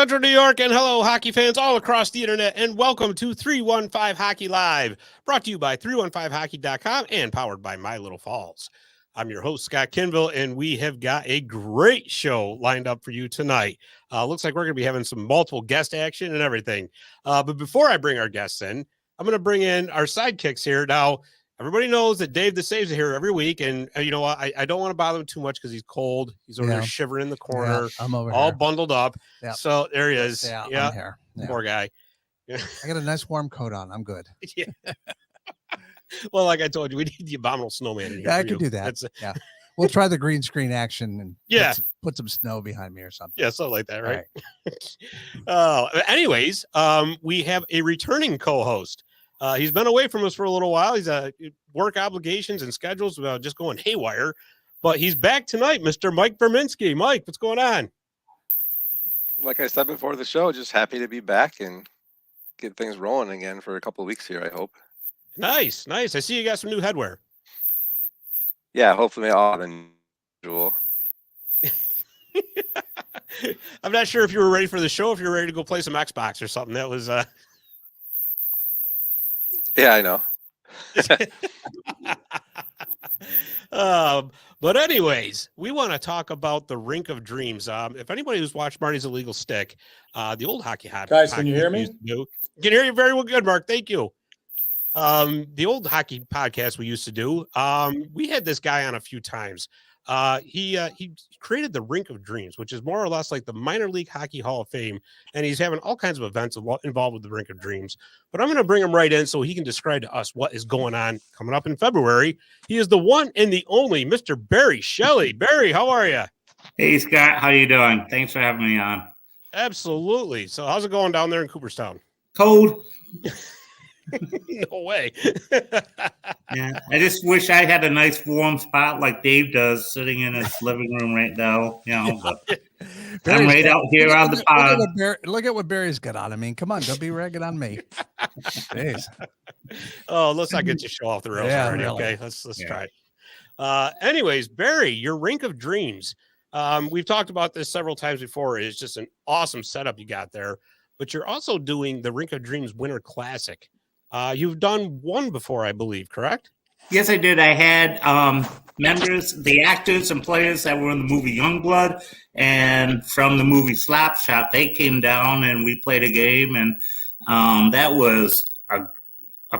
Central New York, and hello, hockey fans all across the internet, and welcome to 315 Hockey Live, brought to you by 315hockey.com and powered by My Little Falls. I'm your host, Scott Kinville, and we have got a great show lined up for you tonight. Looks like we're going to be having some multiple guest action and everything. But before I bring our guests in, I'm going to bring in our sidekicks here. Now, everybody knows that Dave the Saves is here every week, and you know what? I don't want to bother him too much because he's cold. He's over there shivering in the corner. Yeah, I'm over all here. Bundled up. Yeah. So there he is. Yeah, I'm here. Yeah. Poor guy. I got a nice warm coat on. I'm good. Yeah. Well, like I told you, we need the abominable snowman in here. Yeah, I could do that. Yeah. We'll try the green screen action and put some snow behind me or something. Yeah, something like that, right? Anyways, we have a returning co-host. He's been away from us for a little while. He's work obligations and schedules just going haywire, but he's back tonight, Mr. Mike Berminski. Mike, what's going on? Like I said before the show, just happy to be back and get things rolling again for a couple of weeks here, I hope. Nice. I see you got some new headwear. Yeah, hopefully all than usual. I'm not sure if you were ready for the show, if you were ready to go play some Xbox or something. That was Yeah, I know. But anyways, we want to talk about the Rink of Dreams. If anybody who's watched Marty's Illegal Stick, the old hockey guys, can you hear me? Can hear you very well. Good, Mark. Thank you. The old hockey podcast we used to do. We had this guy on a few times. He created the Rink of Dreams, which is more or less like the minor league hockey Hall of Fame, and he's having all kinds of events involved with the Rink of Dreams. But I'm going to bring him right in so he can describe to us what is going on coming up in February. He is the one and the only Mr. Barry Shelley. Barry, how are you? Hey, Scott, how you doing? Thanks for having me on. Absolutely. So how's it going down there in Cooperstown? Cold. No way. Yeah, I just wish I had a nice warm spot like Dave does, sitting in his living room right now. You know, but I'm right out here on the pond. Look at what Barry's got on. I mean, come on, don't be ragging on me. Jeez. Oh, let's not get you show off the rails already. Really. Okay, let's try it. Anyways, Barry, your Rink of Dreams. We've talked about this several times before. It's just an awesome setup you got there, but you're also doing the Rink of Dreams Winter Classic. You've done one before, I believe, correct? Yes, I did. I had members, the actors and players that were in the movie Youngblood and from the movie Slapshot. They came down and we played a game, and that was a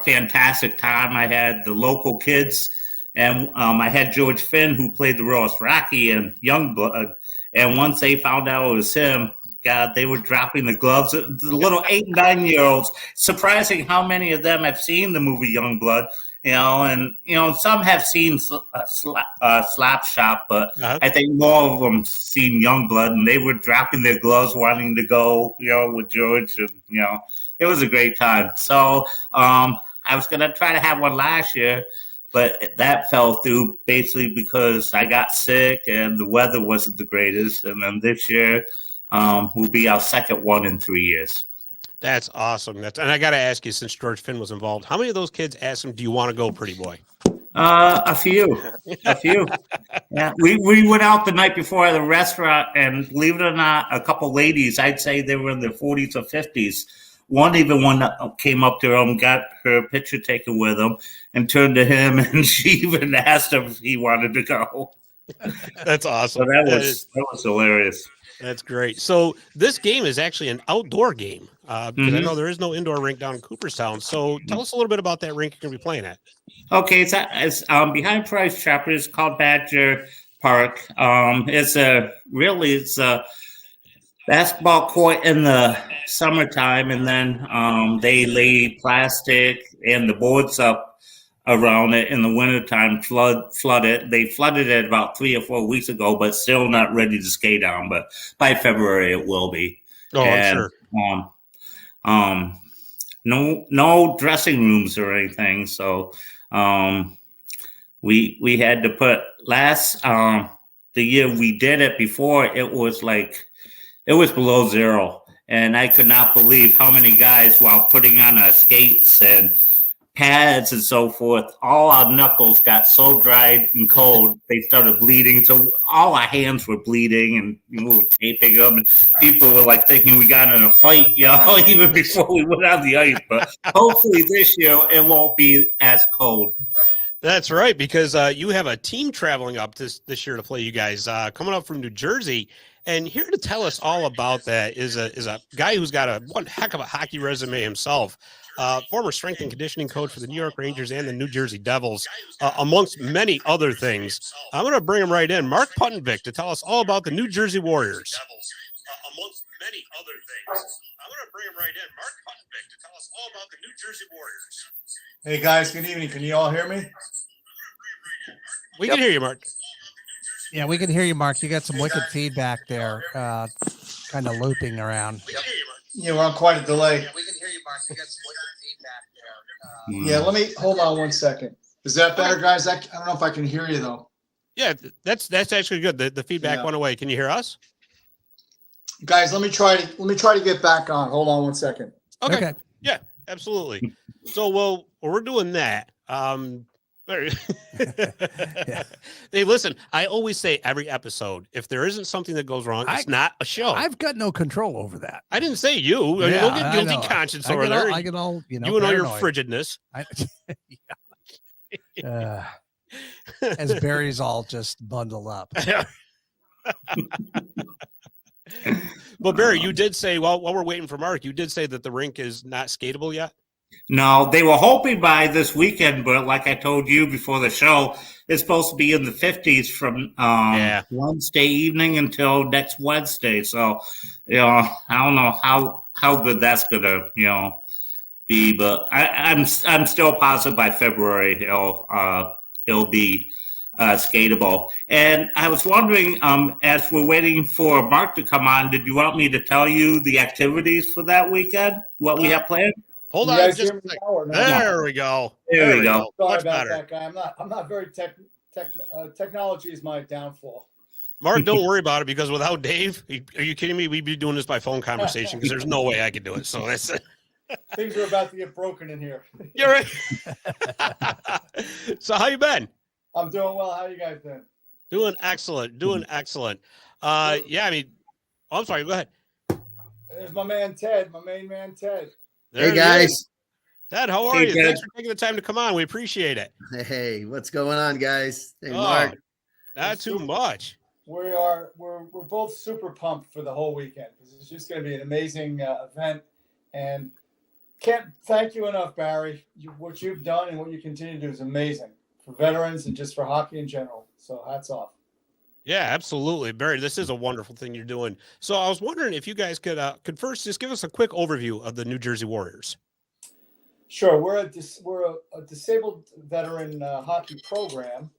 fantastic time. I had the local kids, and I had George Finn, who played the role as Rocky in Youngblood. And once they found out it was him, God, they were dropping the gloves. The little 8 and 9-year-olds. Surprising how many of them have seen the movie Youngblood, and some have seen Slapshot, but I think more of them seen Youngblood, and they were dropping their gloves, wanting to go, with George, and it was a great time. So I was gonna try to have one last year, but that fell through basically because I got sick and the weather wasn't the greatest, and then this year. Will be our second one in 3 years. That's awesome. And I got to ask you, since George Finn was involved, how many of those kids asked him, "Do you want to go, pretty boy?" A few. Yeah, we went out the night before at the restaurant, and believe it or not, a couple ladies, I'd say they were in their 40s or 50s. One came up to him, got her picture taken with him, and turned to him, and she even asked him if he wanted to go. That's awesome. So that was hilarious. That's great. So this game is actually an outdoor game because I know there is no indoor rink down in Cooperstown. So tell us a little bit about that rink you're going to be playing at. Okay, it's behind Price Chopper. It's called Badger Park. It's a basketball court in the summertime, and then they lay plastic and the boards up around it in the wintertime, flood it. They flooded it about 3 or 4 weeks ago, but still not ready to skate on. But by February it will be. Oh, and, I'm sure. No dressing rooms or anything. So we had to put the year we did it before, it was below zero. And I could not believe how many guys, while putting on our skates and pads and so forth, all our knuckles got so dried and cold, they started bleeding. So all our hands were bleeding, and we were taping them. And people were like thinking we got in a fight, even before we went on the ice. But hopefully this year it won't be as cold. That's right, because you have a team traveling up this year to play you guys, coming up from New Jersey. And here to tell us all about that is a guy who's got one heck of a hockey resume himself. Former strength and conditioning coach for the New York Rangers and the New Jersey Devils, amongst many other things. I'm going to bring him right in, Mark Puttenvik, to tell us all about the New Jersey Warriors. Amongst many other things. I'm going to bring him right in, Mark Puttenvik, to tell us all about the New Jersey Warriors. Hey guys, good evening. Can you all hear me? We can hear you, Mark. Yeah, we can hear you, Mark. You got some wicked feedback there, kind of looping around. Yeah, we're on quite a delay. Yeah, we can hear you, Mark. You got some wicked feedback there. Yeah, let me hold on one second. Is that better, guys? I don't know if I can hear you though. Yeah, that's actually good. The feedback went away. Can you hear us? Guys, let me try to get back on. Hold on one second. Okay. Yeah, absolutely. So, well, we're doing that. Hey, listen, I always say every episode, if there isn't something that goes wrong, it's not a show. I've got no control over that. I didn't say you. Yeah, Don't get guilty conscience over there. I get all, you and all your frigidness. As Barry's all just bundled up. But Barry, you did say, while we're waiting for Mark, you did say that the rink is not skatable yet. No, they were hoping by this weekend, but like I told you before the show, it's supposed to be in the 50s from Wednesday evening until next Wednesday. So, I don't know how good that's gonna, be, but I'm still positive by February it'll be skatable. And I was wondering, as we're waiting for Mark to come on, did you want me to tell you the activities for that weekend? What we have planned? Hold on, just a second. There we go. There we go. Sorry Much about better. that, guy. I'm not very technology is my downfall. Mark, don't worry about it, because without Dave, are you kidding me? We'd be doing this by phone conversation, because there's no way I could do it. So that's Things are about to get broken in here. You're right. So how you been? I'm doing well. How you guys doing? Doing excellent. I'm sorry. Go ahead. There's my man Ted, my main man Ted. There hey guys. Ted, how are you? Ted. Thanks for taking the time to come on. We appreciate it. Hey, what's going on, guys? Hey, Mark. Not too much. We're both super pumped for the whole weekend, because it's just going to be an amazing event, and can't thank you enough, Barry. What you've done and what you continue to do is amazing for veterans and just for hockey in general. So hats off. Yeah, absolutely, Barry. This is a wonderful thing you're doing. So I was wondering if you guys could first just give us a quick overview of the New Jersey Warriors. Sure, we're a disabled veteran hockey program.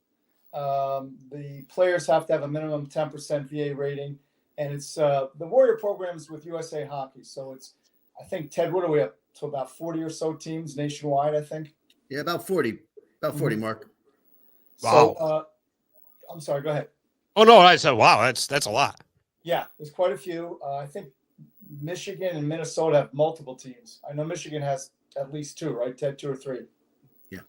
The players have to have a minimum 10% VA rating, and it's the Warrior program is with USA Hockey. So it's, I think, Ted, what are we up to, about 40 or so teams nationwide, I think? Yeah, about 40, Mark. Wow. So, I'm sorry, go ahead. Oh no, I said, wow, that's a lot. Yeah, there's quite a few. I think Michigan and Minnesota have multiple teams. I know Michigan has at least two, right, Ted? 2 or 3. Yeah.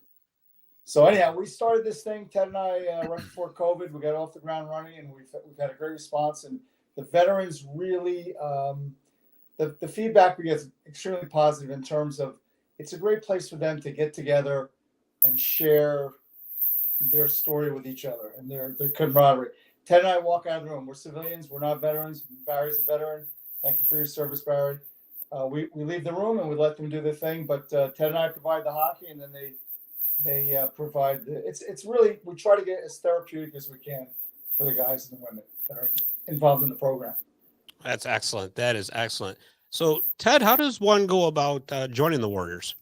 So anyhow, we started this thing, Ted and I, right before COVID. We got off the ground running, and we've had a great response. And the veterans really, the feedback we get is extremely positive in terms of it's a great place for them to get together and share their story with each other and their camaraderie. Ted and I walk out of the room. We're civilians. We're not veterans. Barry's a veteran. Thank you for your service, Barry. We leave the room and we let them do their thing. But Ted and I provide the hockey, and then they provide it's really, we try to get as therapeutic as we can for the guys and the women that are involved in the program. That's excellent. That is excellent. So Ted, how does one go about joining the Warriors?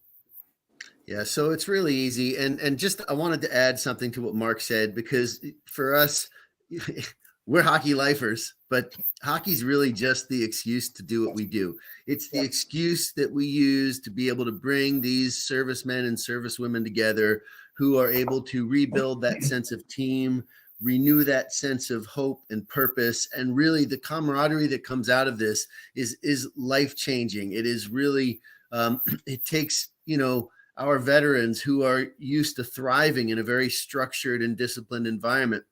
Yeah, so it's really easy. And just I wanted to add something to what Mark said, because for us, we're hockey lifers, but hockey's really just the excuse to do what we do. It's the excuse that we use to be able to bring these servicemen and servicewomen together who are able to rebuild that sense of team, renew that sense of hope and purpose. And really the camaraderie that comes out of this is life-changing. It is really, it takes, our veterans who are used to thriving in a very structured and disciplined environment.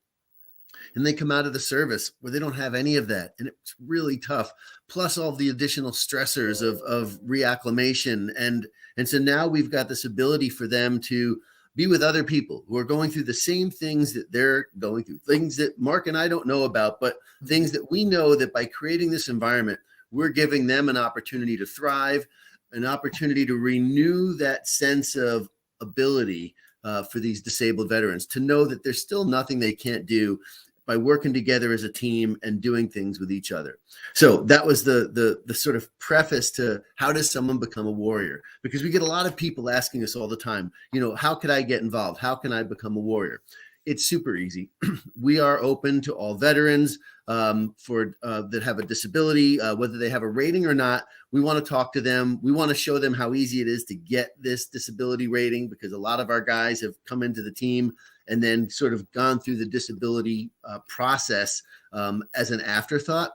And they come out of the service where they don't have any of that. And it's really tough. Plus all the additional stressors of reacclimation. And so now we've got this ability for them to be with other people who are going through the same things that they're going through, things that Mark and I don't know about, but things that we know that by creating this environment, we're giving them an opportunity to thrive, an opportunity to renew that sense of ability for these disabled veterans, to know that there's still nothing they can't do by working together as a team and doing things with each other. So that was the sort of preface to how does someone become a warrior? Because we get a lot of people asking us all the time, how could I get involved? How can I become a warrior? It's super easy. We are open to all veterans that have a disability, whether they have a rating or not. We want to talk to them. We want to show them how easy it is to get this disability rating, because a lot of our guys have come into the team and then sort of gone through the disability process as an afterthought.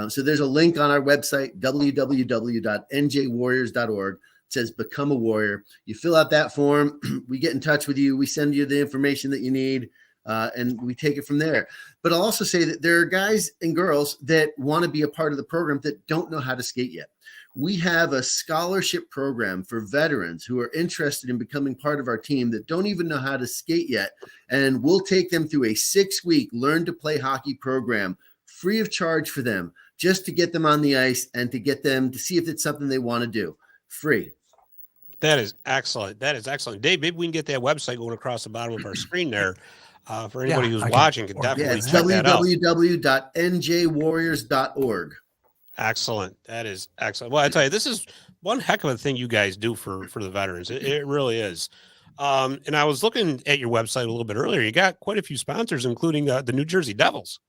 So there's a link on our website, www.njwarriors.org. It says Become a Warrior. You fill out that form. We get in touch with you. We send you the information that you need, and we take it from there. But I'll also say that there are guys and girls that want to be a part of the program that don't know how to skate yet. We have a scholarship program for veterans who are interested in becoming part of our team that don't even know how to skate yet. And we'll take them through a 6-week learn to play hockey program free of charge for them, just to get them on the ice and to get them to see if it's something they want to do. Free. That is excellent. That is excellent. Dave, maybe we can get that website going across the bottom of our screen there. For anybody who's watching, can definitely check that out. www.njwarriors.org. Excellent. That is excellent. Well, I tell you, this is one heck of a thing you guys do for the veterans. It really is. And I was looking at your website a little bit earlier. You got quite a few sponsors, including the New Jersey Devils.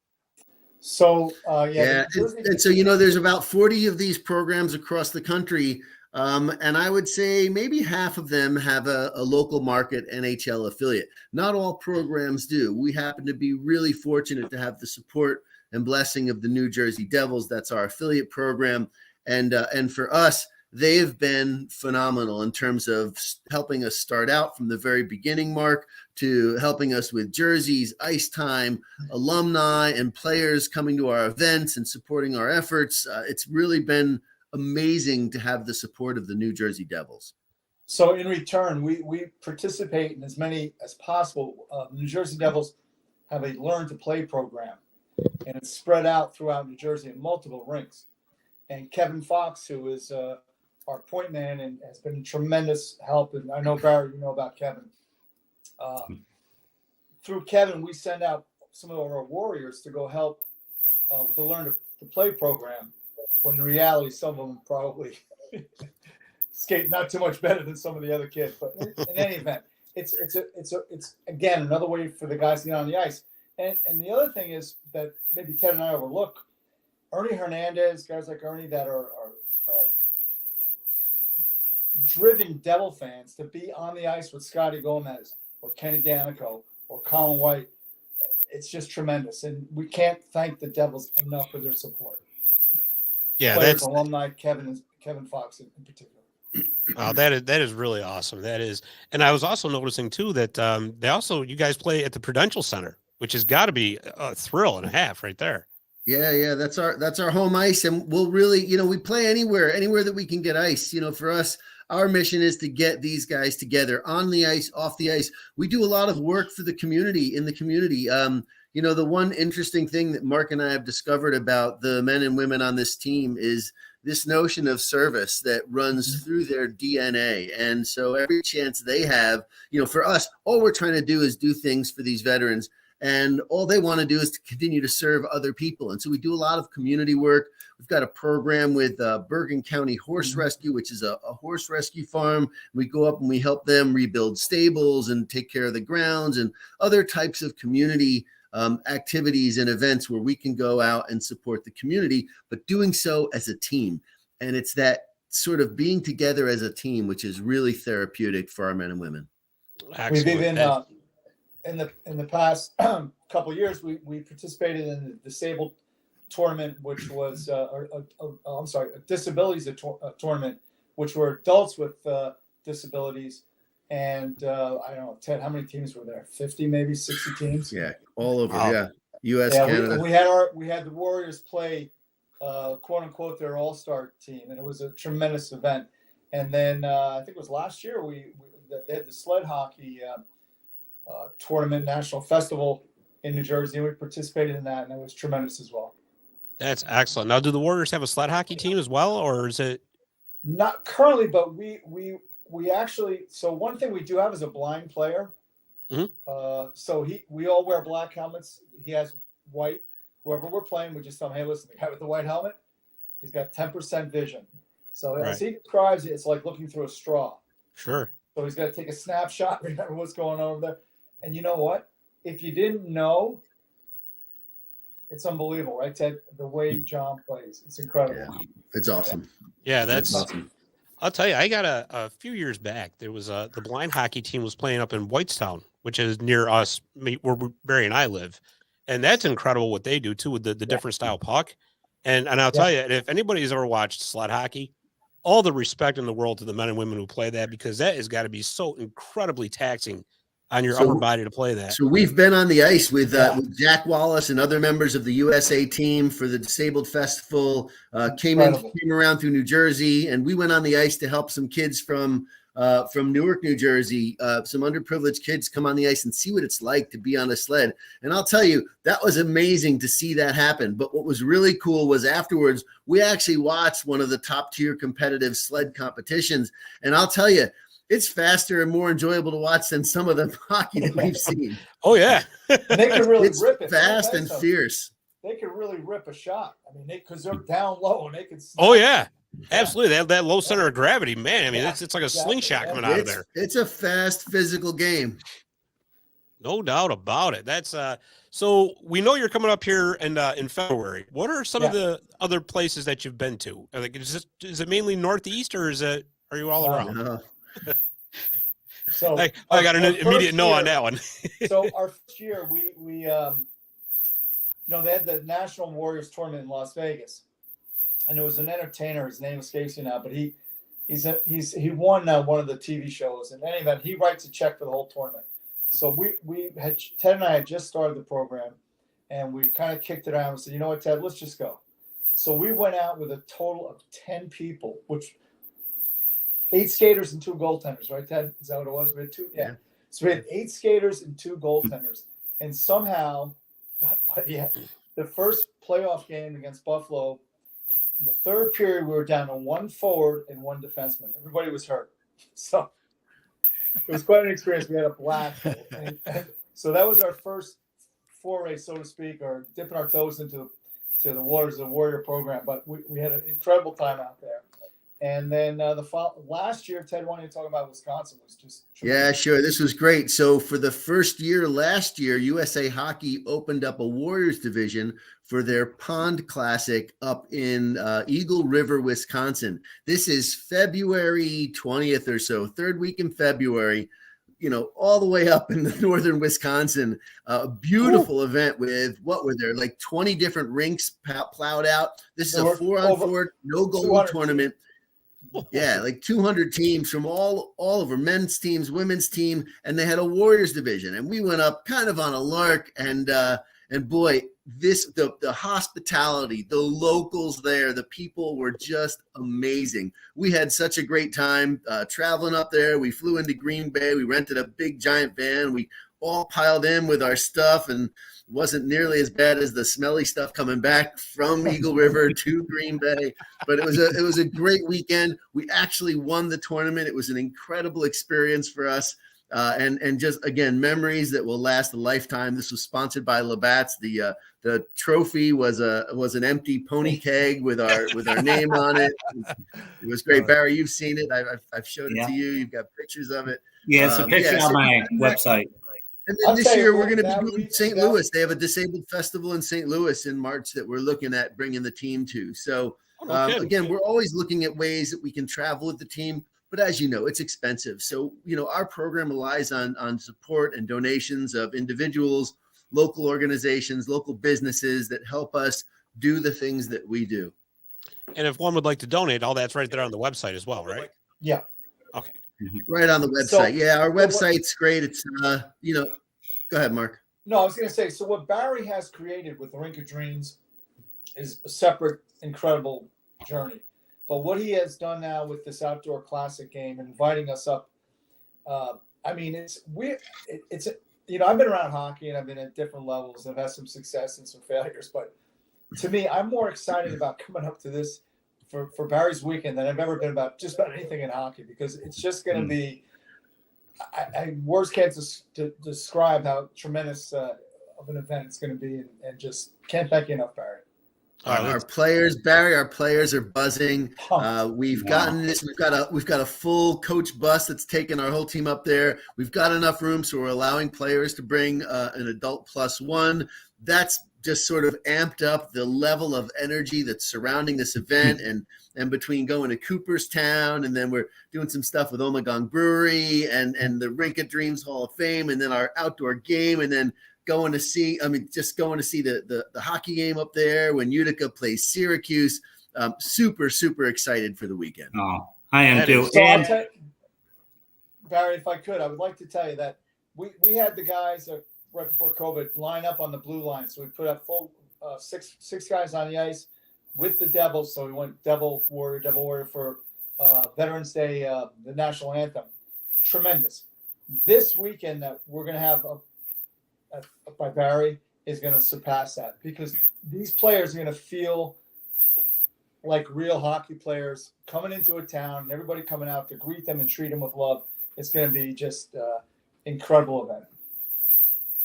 So, And so, there's about 40 of these programs across the country. And I would say maybe half of them have a local market NHL affiliate. Not all programs do. We happen to be really fortunate to have the support and blessing of the New Jersey Devils. That's our affiliate program. And for us, they've been phenomenal in terms of helping us start out from the very beginning, Mark, to helping us with jerseys, ice time, alumni, and players coming to our events and supporting our efforts. It's really been amazing to have the support of the New Jersey Devils. So in return, we participate in as many as possible. The New Jersey Devils have a learn to play program, and it's spread out throughout New Jersey in multiple rinks. And Kevin Fox, who is our point man and has been a tremendous help, and I know, Barry, you know about Kevin. Through Kevin, we send out some of our warriors to go help with the learn to play program, when in reality, some of them probably skate not too much better than some of the other kids. But in any event, it's again another way for the guys to get on the ice. And the other thing is that maybe Ted and I overlook, Ernie Hernandez, guys like Ernie that are driven Devil fans to be on the ice with Scotty Gomez or Kenny Danico or Colin White. It's just tremendous. And we can't thank the Devils enough for their support. Yeah, Players, that's alumni, Kevin Fox in particular. Oh, that is really awesome. That is, and I was also noticing too that you guys play at the Prudential Center, which has got to be a thrill and a half right there. Yeah, that's our home ice, and we'll really, we play anywhere that we can get ice. For us, our mission is to get these guys together on the ice, off the ice. We do a lot of work for the community, in the community. The one interesting thing that Mark and I have discovered about the men and women on this team is this notion of service that runs through their DNA. And so every chance they have, for us, all we're trying to do is do things for these veterans. And all they want to do is to continue to serve other people. And so we do a lot of community work. We've got a program with Bergen County Horse Rescue, which is a horse rescue farm. We go up and we help them rebuild stables and take care of the grounds and other types of community activities and events where we can go out and support the community, but doing so as a team. And it's that sort of being together as a team, which is really therapeutic for our men and women. Excellent. We've even in the past couple of years, we participated in the disabled tournament, which was a disabilities tournament, which were adults with disabilities And I don't know, Ted, how many teams were there? 50, maybe 60 teams. Yeah, all over. Wow. Yeah, U.S., Yeah, Canada. we had the Warriors play, quote unquote, their all-star team, and it was a tremendous event. And then I think it was last year they had the sled hockey tournament national festival in New Jersey, and we participated in that, and it was tremendous as well. That's excellent. Now, do the Warriors have a sled hockey team as well, or is it not currently? But we actually. So one thing we do have is a blind player. Mm-hmm. So we all wear black helmets. He has white. Whoever we're playing, we just tell him, hey, listen, the guy with the white helmet, he's got 10% vision. So as he describes it, it's like looking through a straw. Sure. So he's got to take a snapshot, remember what's going on over there. And you know what? If you didn't know, it's unbelievable, right, Ted? The way John plays, it's incredible. Yeah, it's awesome. Yeah, that's awesome. I'll tell you, I got a few years back. There was the blind hockey team was playing up in Whitestown, which is near us, where Barry and I live, and that's incredible what they do too with the different style puck. And I'll tell you, if anybody's ever watched sled hockey, all the respect in the world to the men and women who play that, because that has got to be so incredibly taxing on your upper body to play that. So we've been on the ice with Jack Wallace and other members of the USA team for the Disabled Festival. Came around through New Jersey, and we went on the ice to help some kids from Newark, New Jersey. Some underprivileged kids come on the ice and see what it's like to be on a sled. And I'll tell you, that was amazing to see that happen. But what was really cool was afterwards, we actually watched one of the top tier competitive sled competitions. And I'll tell you, it's faster and more enjoyable to watch than some of the hockey that we've seen. Oh yeah, they can really rip it. Fast and fierce. They can really rip a shot. I mean, because they're down low and they can. Oh yeah, absolutely. That low center of gravity, man. I mean, it's like a slingshot coming out of there. It's a fast physical game. No doubt about it. That's so we know you're coming up here in February. What are some of the other places that you've been to? Like, is it mainly Northeast, or are you all around? No. So I got an immediate no on that one. So our first year, we they had the National Warriors tournament in Las Vegas, and there was an entertainer. His name escapes me now, but he won one of the TV shows. In any event, he writes a check for the whole tournament. So Ted and I had just started the program, and we kind of kicked it around and said, you know what, Ted, let's just go. So we went out with a total of 10 people, which 8 skaters and 2 goaltenders, right, Ted? Is that what it was? We had 2? Yeah. So we had 8 skaters and 2 goaltenders. And somehow, the first playoff game against Buffalo, the third period, we were down to 1 forward and 1 defenseman. Everybody was hurt. So it was quite an experience. We had a blast. And so that was our first foray, so to speak, or dipping our toes into the waters of the Warrior program. But we had an incredible time out there. And then last year, Ted, why don't you talk about Wisconsin? Was just tremendous. Yeah, sure. This was great. So for the first year last year, USA Hockey opened up a Warriors division for their Pond Classic up in Eagle River, Wisconsin. This is February 20th or so, 3rd week in February, all the way up in the northern Wisconsin. A beautiful event with, what were there, like 20 different rinks plowed out. This is a 4-on-4, no goal tournament. Yeah, like 200 teams from all over, men's teams, women's team, and they had a Warriors division. And we went up kind of on a lark, and boy, the hospitality, the locals there, the people were just amazing. We had such a great time traveling up there. We flew into Green Bay. We rented a big giant van. We all piled in with our stuff, and wasn't nearly as bad as the smelly stuff coming back from Eagle River to Green Bay, but it was a great weekend. We actually won the tournament. It was an incredible experience for us, and just again, memories that will last a lifetime. This was sponsored by Labatt's. The trophy was an empty pony keg with our name on it. It was great. Barry, you've seen it. I've showed it to you. You've got pictures of it. Yeah, it's a picture on my website. And then this year, we're going to be doing St. Louis. They have a disabled festival in St. Louis in March that we're looking at bringing the team to. So, again, we're always looking at ways that we can travel with the team. But as you know, it's expensive. So, our program relies on support and donations of individuals, local organizations, local businesses that help us do the things that we do. And if one would like to donate, all that's right there on the website as well, right? Yeah. Okay. Right on the website. So- Yeah, our website's great. It's go ahead, Mark. No, I was going to say, so what Barry has created with the Rink of Dreams is a separate, incredible journey. But what he has done now with this outdoor classic game, inviting us up, I mean, it's weird. It's I've been around hockey and I've been at different levels. I've had some success and some failures, but to me, I'm more excited about coming up to this for Barry's weekend than I've ever been about just about anything in hockey, because it's just going to be. Words can't describe how tremendous of an event it's going to be, and just can't thank you enough, Barry. Our players, Barry, our players are buzzing. We've gotten this. We've got a full coach bus that's taken our whole team up there. We've got enough room, so we're allowing players to bring an adult +1. That's just sort of amped up the level of energy that's surrounding this event, and between going to Cooperstown, and then we're doing some stuff with Ommegang Brewery and the Rink of Dreams Hall of Fame, and then our outdoor game, and then going to see the hockey game up there when Utica plays Syracuse. Super, super excited for the weekend. Oh, I am too. So I'll tell you, Barry, if I could, I would like to tell you that we had the guys right before COVID line up on the blue line. So we put up full six guys on the ice with the Devils. So we went Devil Warrior for Veterans Day, the national anthem. Tremendous. This weekend that we're going to have by Barry is going to surpass that, because these players are going to feel like real hockey players coming into a town, and everybody coming out to greet them and treat them with love. It's going to be just incredible event.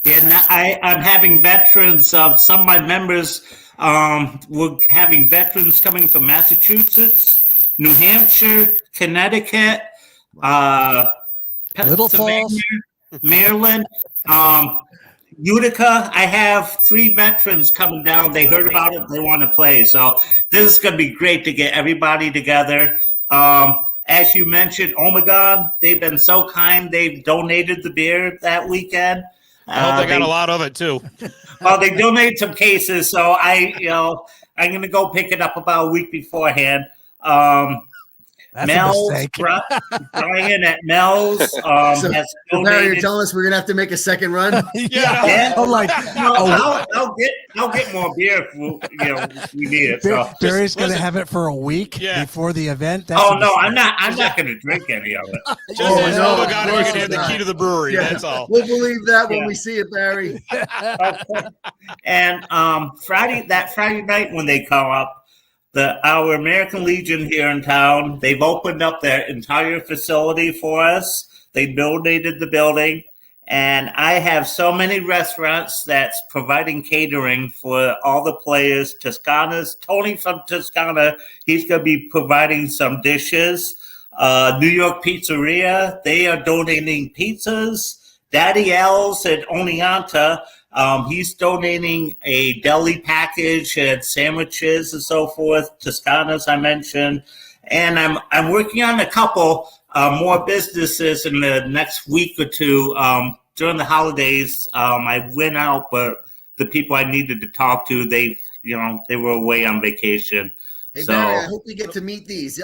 Yeah, I'm having veterans. Some of my members, we're having veterans coming from Massachusetts, New Hampshire, Connecticut, Little Falls, Maryland, Utica. I have 3 veterans coming down. They heard about it. They want to play. So this is going to be great to get everybody together. As you mentioned, Ommegang, they've been so kind. They've donated the beer that weekend. I hope they got a lot of it too. Well, they donated some cases, so I'm going to go pick it up about a week beforehand. that's Mel's, a mistake. Brian at Mel's has Barry, you're donated. telling us we're gonna have to make a second run? Yeah. I'm like, I'll get more beer if we need it. So. Barry's going to have it for a week Yeah. before the event. That's Oh a no, mistake. I'm not going to drink any of it. Just Oh, as no, Ommegang, of you course can have the not. key to the brewery. Yeah. That's all. We'll believe that when Yeah. we see it, Barry. And Friday night when they come up, our American Legion here in town, they've opened up their entire facility for us. They donated the building, and I have so many restaurants that's providing catering for all the players. Tony from Toscana, he's going to be providing some dishes. New York Pizzeria, they are donating pizzas. Daddy L's at Oneonta, he's donating a deli package and sandwiches and so forth. Toscana's I mentioned, and I'm working on a couple more businesses in the next week or two. During the holidays, I went out, but the people I needed to talk to, they were away on vacation. Hey, So- Barry, I hope we get to meet these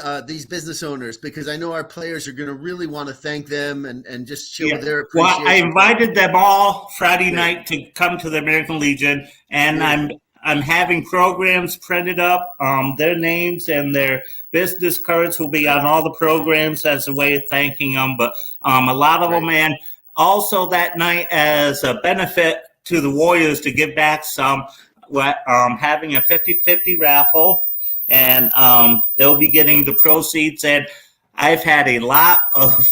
business owners, because I know our players are going to really want to thank them and just show Yeah. their Well, appreciation. I invited them all Friday night to come to the American Legion, and I'm having programs printed up. Their names and their business cards will be on all the programs as a way of thanking them. But a lot of them, and also that night as a benefit to the Warriors to give back some, having a 50-50 raffle. And they'll be getting the proceeds. And I've had a lot of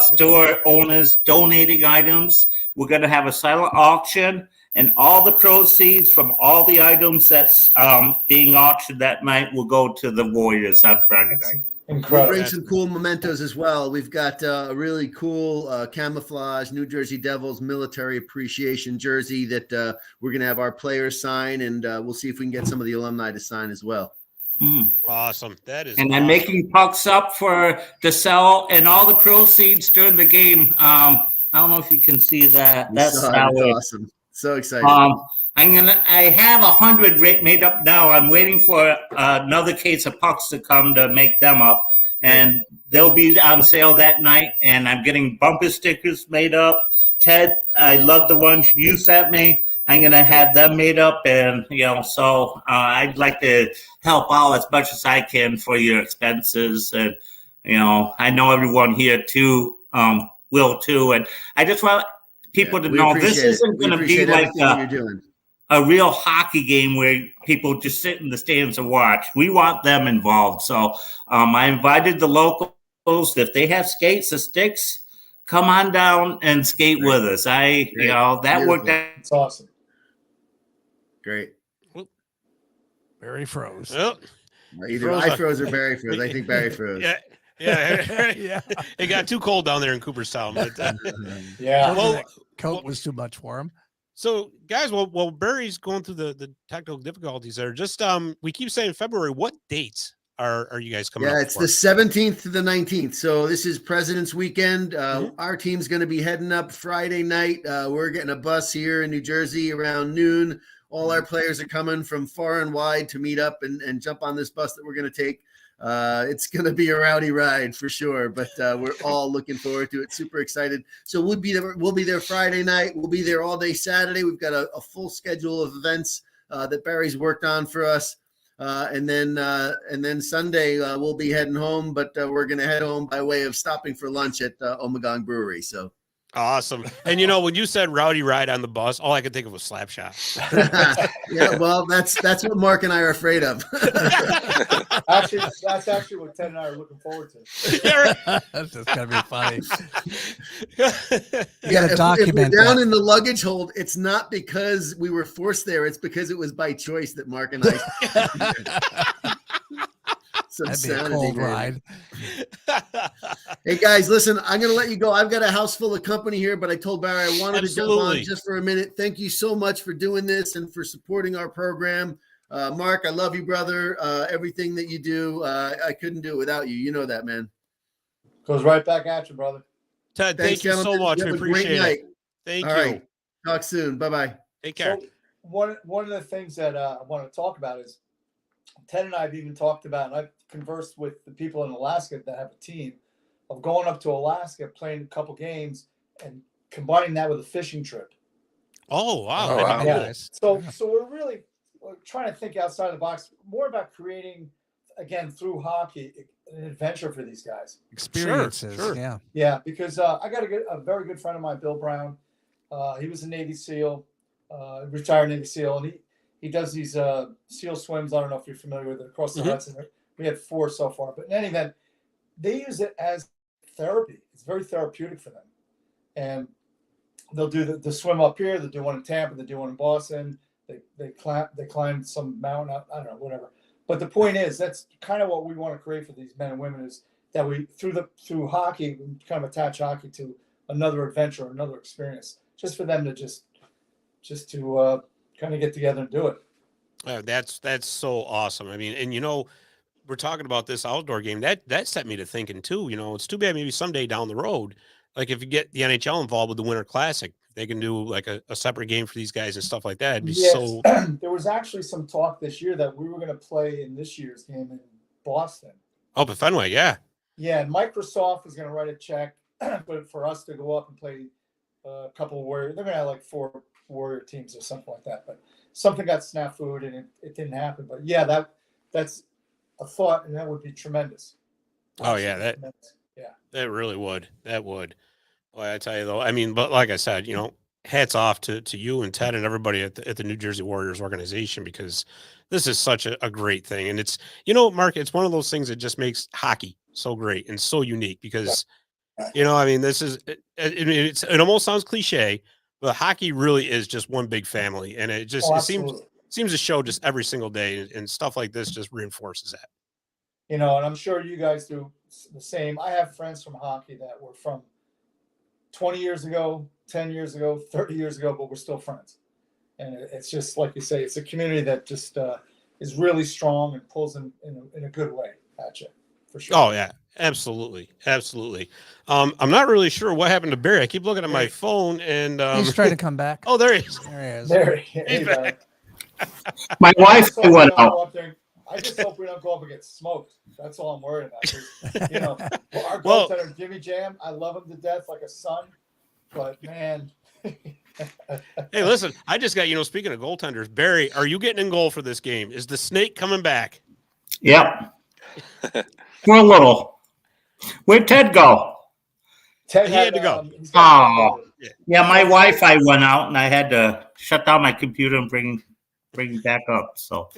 store owners donating items. We're going to have a silent auction, and all the proceeds from all the items that's being auctioned that night will go to the Warriors on Friday night. We'll Incredible. bring some cool mementos as well. We've got a really cool camouflage New Jersey Devils military appreciation jersey that we're going to have our players sign, and we'll see if we can get some of the alumni to sign as well. Awesome. That is And awesome. I'm making pucks up to sell, and all the proceeds during the game. I don't know if you can see that. That's how That's it. awesome. So excited. I have 100 made up now. I'm waiting for another case of pucks to come to make them up. and they'll be on sale that night. And I'm getting bumper stickers made up. Ted, I love the ones you sent me. I'm going to have them made up, and, so I'd like to help out as much as I can for your expenses. And, I know everyone here too will too. And I just want people to know this isn't going to be like a real hockey game where people just sit in the stands and watch. We want them involved. So I invited the locals. If they have skates or sticks, come on down and skate with us. That Beautiful. worked out. It's awesome. Great. Barry froze. Oh, Either I froze or Barry froze. I think Barry froze. yeah. It got too cold down there in Cooperstown. But, Yeah. Well, coat was too much for him. So, guys, while Barry's going through the technical difficulties there, just we keep saying February. What dates are you guys coming up it's for? the 17th to the 19th. So this is President's Weekend. Our team's going to be heading up Friday night. We're getting a bus here in New Jersey around noon. All our players are coming from far and wide to meet up and jump on this bus that we're going to take. It's going to be a rowdy ride for sure, but we're all looking forward to it. Super excited. So we'll be there Friday night. We'll be there all day Saturday. We've got a full schedule of events that Barry's worked on for us. And then Sunday we'll be heading home, but we're going to head home by way of stopping for lunch at Ommegang Brewery. So awesome. And when you said rowdy ride on the bus, all I could think of was Slapshot. Yeah, well, that's what Mark and I are afraid of. Actually, that's actually what Ted and I are looking forward to. Yeah, right. That's just gonna be funny. You Yeah, gotta if document we're down that. in the luggage hold, it's not because we were forced there. It's because it was by choice that Mark and I. That'd be a cold ride. Hey guys, listen, I'm going to let you go. I've got a house full of company here, but I told Barry I wanted to jump on just for a minute. Thank you so much for doing this and for supporting our program. Mark, I love you, brother. Everything that you do, I couldn't do it without you. You know that, man. Goes right back at you, brother. Ted, Thanks, thank you so gentlemen. much. You We have a great appreciate night. it. Thank All you. right. Talk soon. Bye-bye. Take care. So one of the things that I want to talk about is Ted and I have even talked about, and I've conversed with the people in Alaska that have a team of going up to Alaska, playing a couple games, and combining that with a fishing trip. Oh, wow. Oh, wow. Yeah. Nice. So we're trying to think outside the box, more about creating, again, through hockey, an adventure for these guys. Experiences. Sure. Yeah. Yeah, because I got a very good friend of mine, Bill Brown. He was a Navy SEAL, retired Navy SEAL, and he does these SEAL swims. I don't know if you're familiar with it, across the Hudson. We had 4 so far, but in any event, they use it as therapy. It's very therapeutic for them, and they'll do the swim up here. They'll do one in Tampa. They do one in Boston. They climb some mountain. I don't know, whatever. But the point is, that's kind of what we want to create for these men and women, is that we through hockey, we kind of attach hockey to another adventure, another experience, just for them to just to kind of get together and do it. That's so awesome. I mean, and we're talking about this outdoor game that set me to thinking too. It's too bad maybe someday down the road, like if you get the NHL involved with the Winter Classic, they can do like a separate game for these guys and stuff like that. It'd be so. There was actually some talk this year that we were going to play in this year's game in Boston. Oh, but Fenway, yeah. Yeah, and Microsoft is going to write a check, but for us to go up and play a couple of Warrior, they're going to have like 4 Warrior teams or something like that. But something got snafu'd and it didn't happen. But yeah, that's a thought, and that would be tremendous. Oh yeah, that really would. That would. Well, I tell you though, I mean, but like I said, hats off to you and Ted and everybody at the New Jersey Warriors organization, because this is such a great thing. And it's, Mark, it's one of those things that just makes hockey so great and so unique because, I mean, this is, it almost sounds cliche, but hockey really is just one big family. And it just, it seems to show just every single day, and stuff like this just reinforces that. And I'm sure you guys do the same. I have friends from hockey that were from 20 years ago, 10 years ago, 30 years ago, but we're still friends. And it's just like you say, it's a community that just is really strong and pulls in a good way at you, for sure. Oh yeah, absolutely, absolutely. I'm not really sure what happened to Barry. I keep looking at my phone, and he's trying to come back. Oh, there he is. There he is. There He's back. My wife went out. I just hope we don't go up and get smoked. That's all I'm worried about. 'Cause, you know, our Well- goaltender Jimmy Jam, I love him to death like a son, but man. Hey, listen, I just got, speaking of goaltenders, Barry, are you getting in goal for this game? Is the snake coming back? Yep. For a little. Where'd Ted go? Ted He had to go. He's got Oh. Yeah, my Wi-Fi went out and I had to shut down my computer and bring it back up. So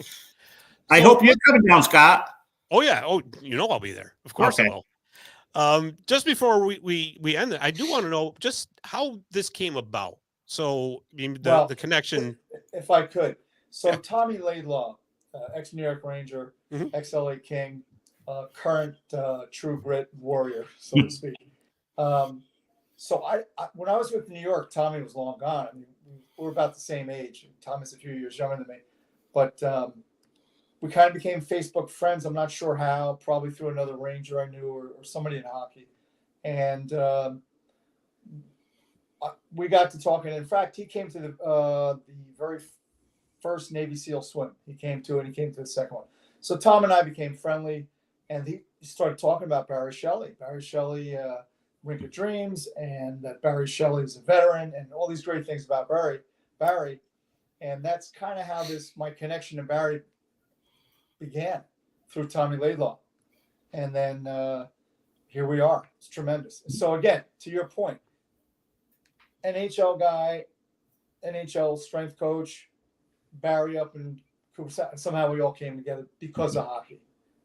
I hope you're coming down, Scott. Oh yeah. Oh, I'll be there. Of course Okay. I will. Just before we end it, I do want to know just how this came about. So the connection. If I could. So Tommy Laidlaw, ex-New York Ranger, Mhm. ex-LA King, current True Grit warrior, so to speak. So I when I was with New York, Tommy was long gone. I mean, we were about the same age. Tommy's a few years younger than me, but we kind of became Facebook friends. I'm not sure how, probably through another Ranger I knew or somebody in hockey. And we got to talking. In fact, he came to the very first Navy SEAL swim. He came to it. He came to the second one. So Tom and I became friendly, and he started talking about Barry Shelley. Barry Shelley, Rink of Dreams, and that Barry Shelley is a veteran, and all these great things about Barry. And that's kind of how my connection to Barry began, through Tommy Laidlaw. And then here we are. It's tremendous. So again, to your point, NHL guy, NHL strength coach, Barry up in Cooper, somehow we all came together because of hockey.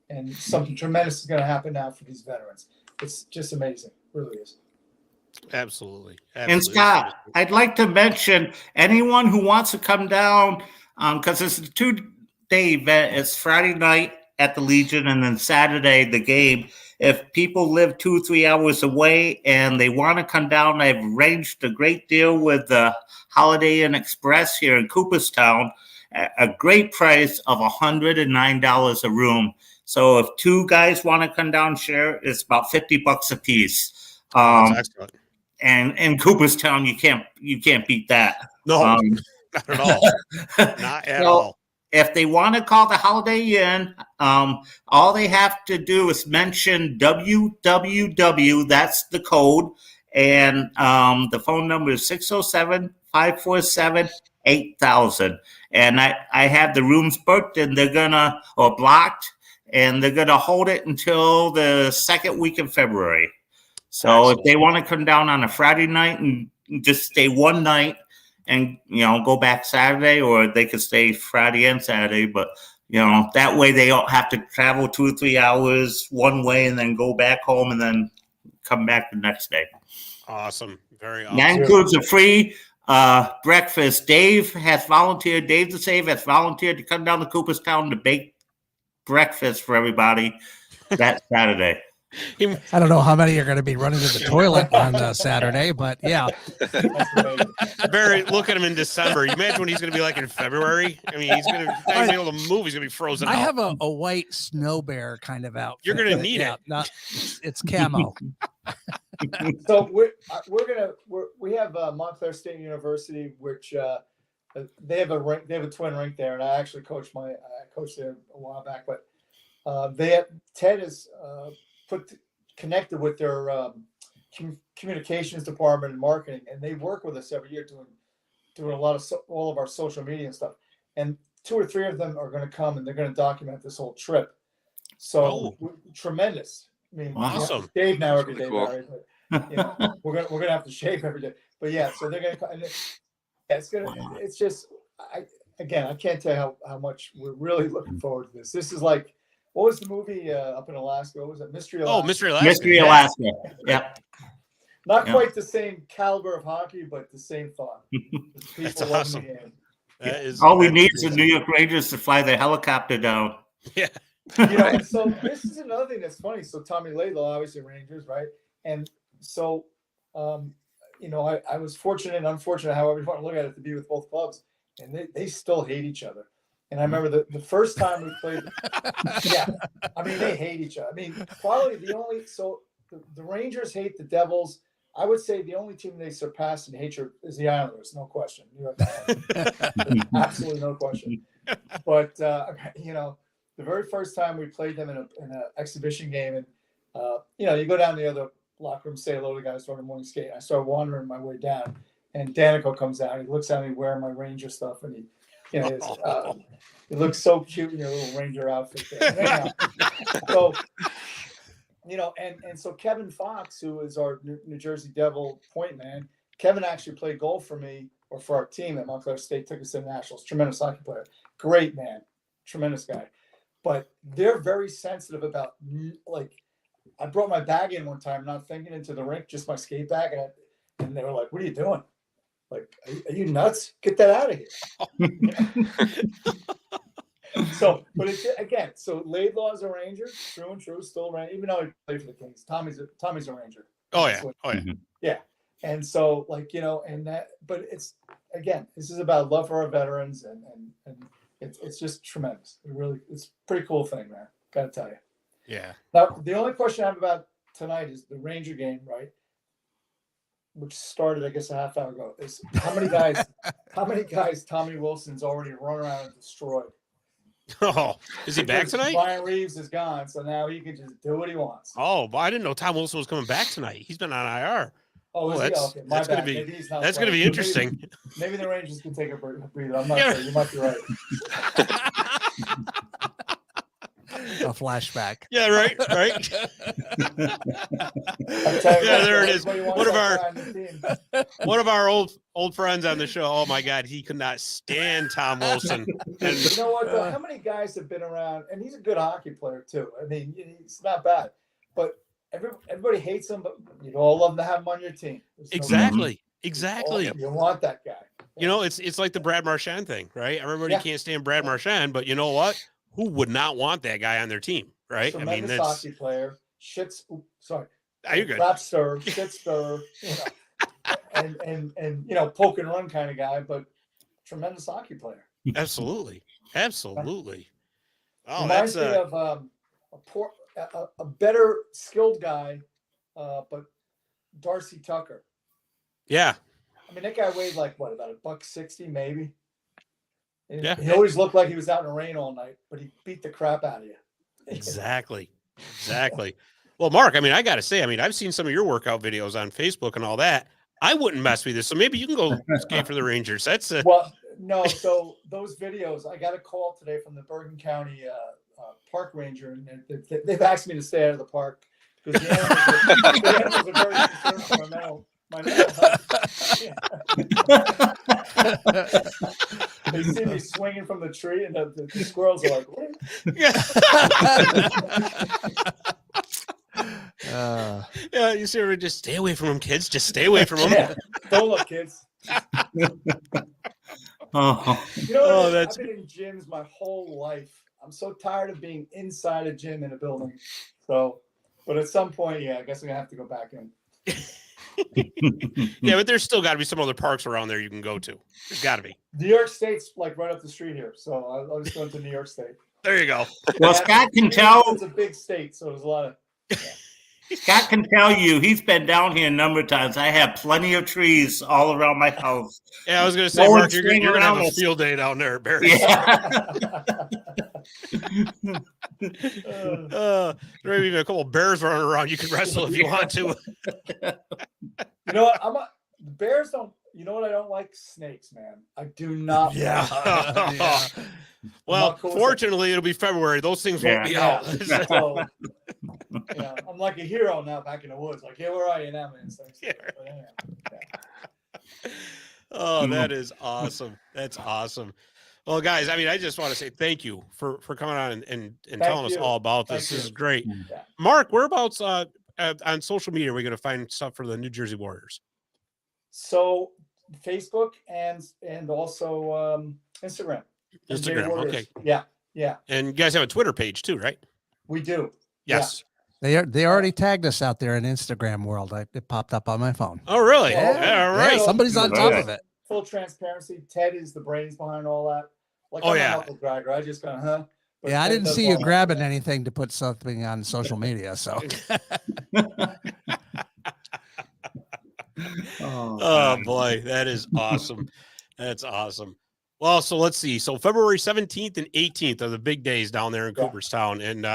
And something tremendous is going to happen now for these veterans. It's just amazing. It really is. Absolutely. And Scott, I'd like to mention anyone who wants to come down, because it's a 2-day event. It's Friday night at the Legion and then Saturday, the game. If people live 2-3 hours away and they want to come down, I've arranged a great deal with the Holiday Inn Express here in Cooperstown, a great price of $109 a room. So if two guys want to come down, share, it's about $50 a piece. That's excellent. And in Cooperstown, you can't beat that. No, not at all. Not at all. If they want to call the Holiday Inn, all they have to do is mention WWW. That's the code. And the phone number is 607-547-8000. And I have the rooms booked, and blocked, and they're going to hold it until the second week in February. So if they want to come down on a Friday night and just stay one night and, go back Saturday, or they could stay Friday and Saturday, but, that way they don't have to travel 2 or 3 hours one way and then go back home and then come back the next day. Awesome. Very awesome. That includes a free breakfast. Dave the Save has volunteered to come down to Cooperstown to bake breakfast for everybody that Saturday. I don't know how many are going to be running to the toilet on Saturday, but yeah. Barry, look at him in December. You imagine what he's going to be like in February? I mean, he's going to be able to move. He's going to be frozen I out. have a white snow bear kind of outfit. You're going to need it. It's camo. So we have Montclair State University, which they have a twin rink there, and I actually coached there a while back. But Ted is connected with their communications department and marketing, and they work with us every year doing a lot of all of our social media and stuff. And 2 or 3 of them are going to come, and they're going to document this whole trip. So tremendous. I mean, awesome. Shave now every day, Cool. Barry, but we're gonna have to shave every day. But yeah, so they're gonna. It's just. I can't tell you how much we're really looking forward to this. This is like, what was the movie up in Alaska? What was it? Mystery Alaska. Oh, Mystery Alaska. Mystery Alaska. Yeah. Not quite the same caliber of hockey, but the same thought. That's People loving awesome. the game. That is, All we need is the New York Rangers to fly the helicopter down. Yeah. And so this is another thing that's funny. So Tommy Laidlaw, obviously Rangers, right? And so, I was fortunate and unfortunate, however you want to look at it, to be with both clubs, and they still hate each other. And I remember the first time we played, they hate each other. I mean, probably the Rangers hate the Devils. I would say the only team they surpass in hatred is the Islanders, no question. New York Islanders. Absolutely no question. But, the very first time we played them in an exhibition game, and you go down the other locker room, say hello to the guys during the morning skate. I start wandering my way down, and Danico comes out. He looks at me wearing my Ranger stuff, and he looks so cute in your little Ranger outfit there. Anyhow, so and so Kevin Fox, who is our New Jersey Devil point man, Kevin actually played goal for me or for our team at Montclair State, took us to the Nationals. Tremendous hockey player, great man, tremendous guy. But they're very sensitive about, like, I brought my bag in one time, not thinking, into the rink, just my skate bag, and they were like, "What are you doing? Like, are you nuts? Get that out of here." So, but again, so Laidlaw's a Ranger, true and true, still a Ranger, even though he played for the Kings. Tommy's a Ranger. Oh yeah, yeah. And so, like, and that, but it's, again, this is about love for our veterans, and it's just tremendous. It's a pretty cool thing, man. Gotta tell you. Yeah. Now, the only question I have about tonight is the Ranger game, right? Which started, I guess, a half hour ago. Is how many guys Tommy Wilson's already run around and destroyed. Oh, is he back tonight? Brian Reeves is gone, so now he can just do what he wants. Oh, but I didn't know Tom Wilson was coming back tonight. He's been on IR. Oh, that's going to be interesting. Maybe the Rangers can take a breather. I'm not sure. You might be right. A flashback. Yeah, right. Yeah, there it is. One of our old friends on the show. Oh my God, he could not stand Tom Wilson. And you know what? Though, how many guys have been around? And he's a good hockey player too. I mean, he's not bad, but everybody hates him. But you'd all love to have him on your team. Exactly. You want that guy. It's like the Brad Marchand thing, right? Everybody can't stand Brad Marchand, but you know what? Who would not want that guy on their team, right? Tremendous hockey player. You're good. Slap stir, shit stir, and poke and run kind of guy, but tremendous hockey player. Absolutely. Oh, reminds me of a better skilled guy, but Darcy Tucker. Yeah. I mean, that guy weighed like what, about $160 maybe. And he always looked like he was out in the rain all night, but he beat the crap out of you. Exactly. Well, Mark, I mean, I got to say, I've seen some of your workout videos on Facebook and all that. I wouldn't mess with this, so maybe you can go skate for the Rangers. Well, no. So those videos, I got a call today from the Bergen County park ranger, and they've asked me to stay out of the park because the animals are very concerned for my mental health. They see me swinging from the tree, and the squirrels are like, "What?" You see her, just stay away from them, kids. Just stay away from them. Yeah. Don't look, kids. Oh, I've been in gyms my whole life. I'm so tired of being inside a gym in a building. So, but at some point, I guess I'm gonna have to go back in. Yeah, but there's still got to be some other parks around there you can go to. There's got to be. New York State's like right up the street here, so I'll just go to New York State. There you go. Well, Scott can tell. It's a big state, so there's a lot of. Scott can tell you he's been down here a number of times. I have plenty of trees all around my house. Yeah, I was going to say, Mark, you're going to have a field day down there, Barry. Yeah. There may be a couple of bears running around. You can wrestle if you want to. You know what? Bears don't. You know what I don't like? Snakes, man. I do not. Yeah. Well, fortunately, it'll be February. Those things won't be out. So, I'm like a hero now back in the woods. Like, where are you now, man? Oh, that is awesome. That's awesome. Well, guys, I just want to say thank you for coming on and telling us all about this. This is great. Yeah. Mark, whereabouts on social media are we going to find stuff for the New Jersey Warriors? So Facebook and also Instagram. Okay. Yeah. And you guys have a Twitter page too, right? We do. Yes. Yeah. They already tagged us out there in Instagram world. It popped up on my phone. Oh, really? Yeah. All right. Yeah, somebody's on top of it. Full transparency. Ted is the brains behind all that. Like, I'm a knuckle dragger. I just kind of, But yeah, I didn't see you grabbing anything to put something on social media. So. Oh boy, that is awesome. That's awesome. Well, so let's see. So February 17th and 18th are the big days down there in Cooperstown. And,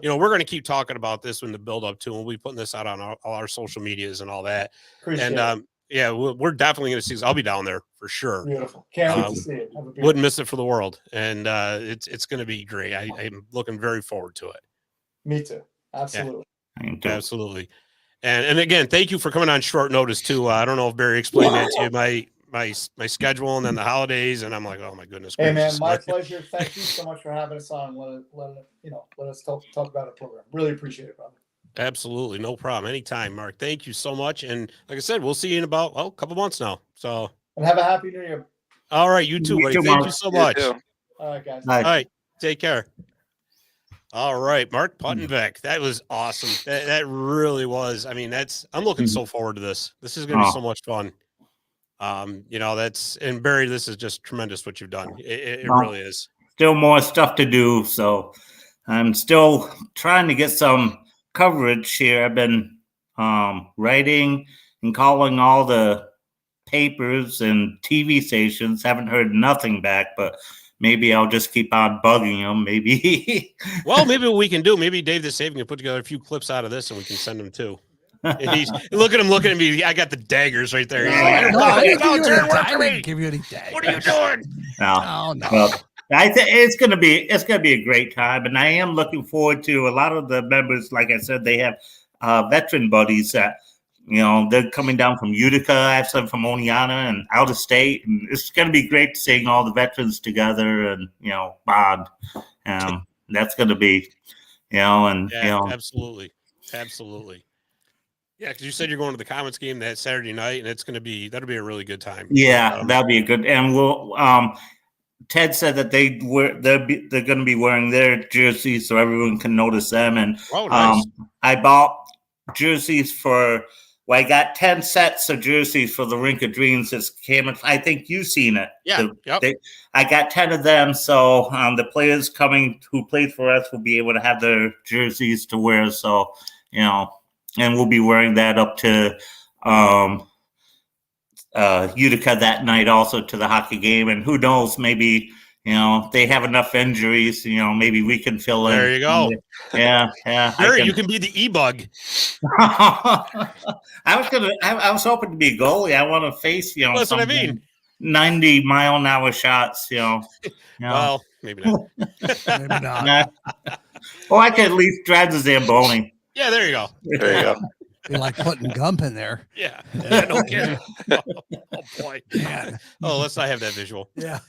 we're going to keep talking about this when the build up to, and we'll be putting this out on all our social medias and all that. Appreciate it. Yeah, we're definitely going to see this. I'll be down there for sure. Beautiful. Can't wait to see it. Wouldn't miss it for the world. And it's going to be great. I'm looking very forward to it. Me too. Absolutely. Yeah, absolutely. And again, thank you for coming on short notice too. I don't know if Barry explained that to you, my schedule and then the holidays, and I'm like, oh my goodness. Hey man, my pleasure. Thank you so much for having us on. Let us talk about our program. Really appreciate it, brother. Absolutely, no problem. Anytime, Mark. Thank you so much. And like I said, we'll see you in about a couple months now. So and have a happy New Year. All right, you too, buddy. Thank you so much. All right, guys. All right, take care. All right, Mark Puttenbeck. That was awesome. That really was. I mean, I'm looking so forward to this. This is going to be so much fun. And Barry, this is just tremendous what you've done. It really is. Still more stuff to do. So I'm still trying to get some coverage here. I've been writing and calling all the papers and TV stations. Haven't heard nothing back, but maybe I'll just keep on bugging them. Maybe. Well, maybe what we can do, maybe Dave the Saving can put together a few clips out of this and we can send them too. He's look at him looking at me. I got the daggers right there. He's like, I didn't give you any daggers. What are you doing? No. Well, I think it's gonna be a great time, and I am looking forward to a lot of the members. Like I said, they have veteran buddies that they're coming down from Utica. I have some from Oneonta and out of state, and it's gonna be great seeing all the veterans together and bond. That's gonna be absolutely. Yeah, because you said you're going to the Comets game that Saturday night, and that'll be a really good time. Yeah, that'll be a good. And we'll. Ted said that they're going to be wearing their jerseys so everyone can notice them. And nice. I bought jerseys I got 10 sets of jerseys for the Rink of Dreams. It's I think you've seen it. Yeah. I got 10 of them, so the players coming who played for us will be able to have their jerseys to wear. So and we'll be wearing that up to Utica that night also to the hockey game. And who knows, maybe, they have enough injuries, maybe we can fill in. There you go. Yeah. Barry, you can be the e-bug. I was hoping to be a goalie. I want to face, that's what I mean. 90-mile-an-hour shots, Well, maybe not. Maybe not. Well, I could at least drive the Zamboni. Yeah, there you go. There you go. Be like putting Gump in there. Yeah, no kidding. Oh boy. Yeah. Oh, let's not have that visual. Yeah.